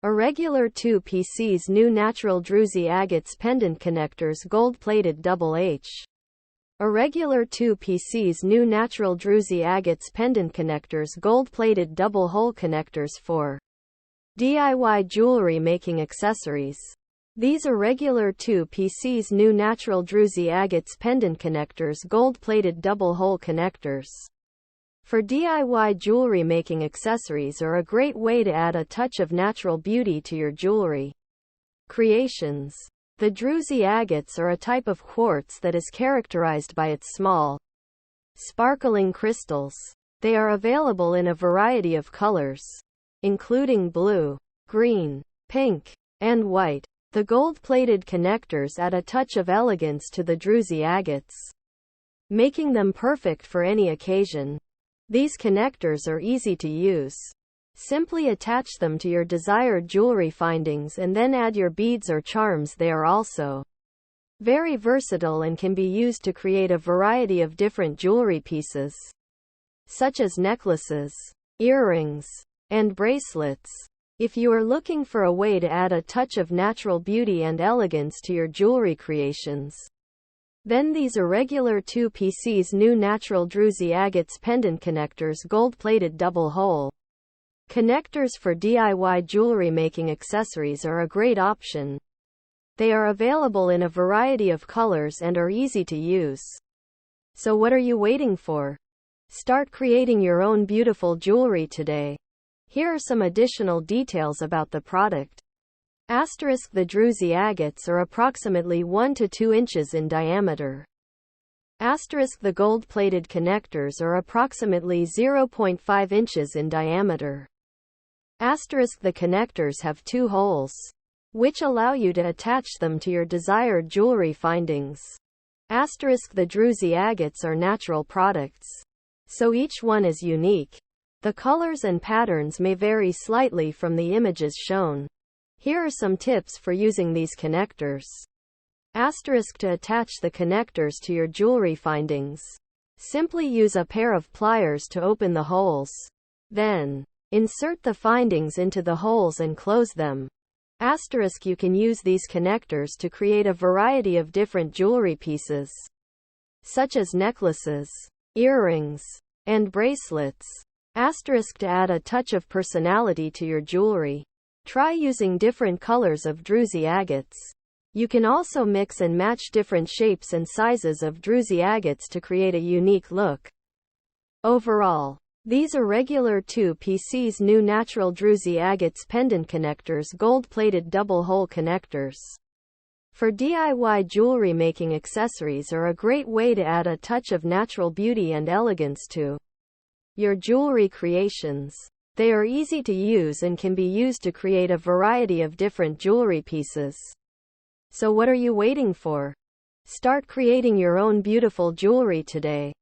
Irregular 2pcs new natural Druzy Agates Pendant Connectors gold-plated double H. Irregular 2pcs new natural Druzy Agates Pendant Connectors gold-plated double-hole connectors for DIY jewelry making accessories. These Irregular 2pcs new natural Druzy Agates Pendant Connectors gold-plated double-hole connectors for DIY jewelry making accessories are a great way to add a touch of natural beauty to your jewelry creations. The Druzy agates are a type of quartz that is characterized by its small, sparkling crystals. They are available in a variety of colors, including blue, green, pink, and white. The gold-plated connectors add a touch of elegance to the Druzy agates, making them perfect for any occasion. These connectors are easy to use. Simply attach them to your desired jewelry findings and then add your beads or charms. They are also very versatile and can be used to create a variety of different jewelry pieces, such as necklaces, earrings, and bracelets. If you are looking for a way to add a touch of natural beauty and elegance to your jewelry creations, then these Irregular 2pcs new natural Druzy Agates Pendant Connectors gold-plated double-hole connectors for DIY jewelry making accessories are a great option. They are available in a variety of colors and are easy to use. So what are you waiting for? Start creating your own beautiful jewelry today. Here are some additional details about the product. The Druzy agates are approximately 1 to 2 inches in diameter. The gold-plated connectors are approximately 0.5 inches in diameter. The connectors have 2 holes, which allow you to attach them to your desired jewelry findings. The Druzy agates are natural products, so each one is unique. The colors and patterns may vary slightly from the images shown. Here are some tips for using these connectors. To attach the connectors to your jewelry findings, simply use a pair of pliers to open the holes. Then, insert the findings into the holes and close them. You can use these connectors to create a variety of different jewelry pieces, such as necklaces, earrings, and bracelets. To add a touch of personality to your jewelry, try using different colors of Druzy agates. You can also mix and match different shapes and sizes of Druzy agates to create a unique look. Overall, these Irregular 2pcs new natural Druzy Agates Pendant Connectors gold-plated double-hole connectors for DIY jewelry making accessories are a great way to add a touch of natural beauty and elegance to your jewelry creations. They are easy to use and can be used to create a variety of different jewelry pieces. So what are you waiting for? Start creating your own beautiful jewelry today.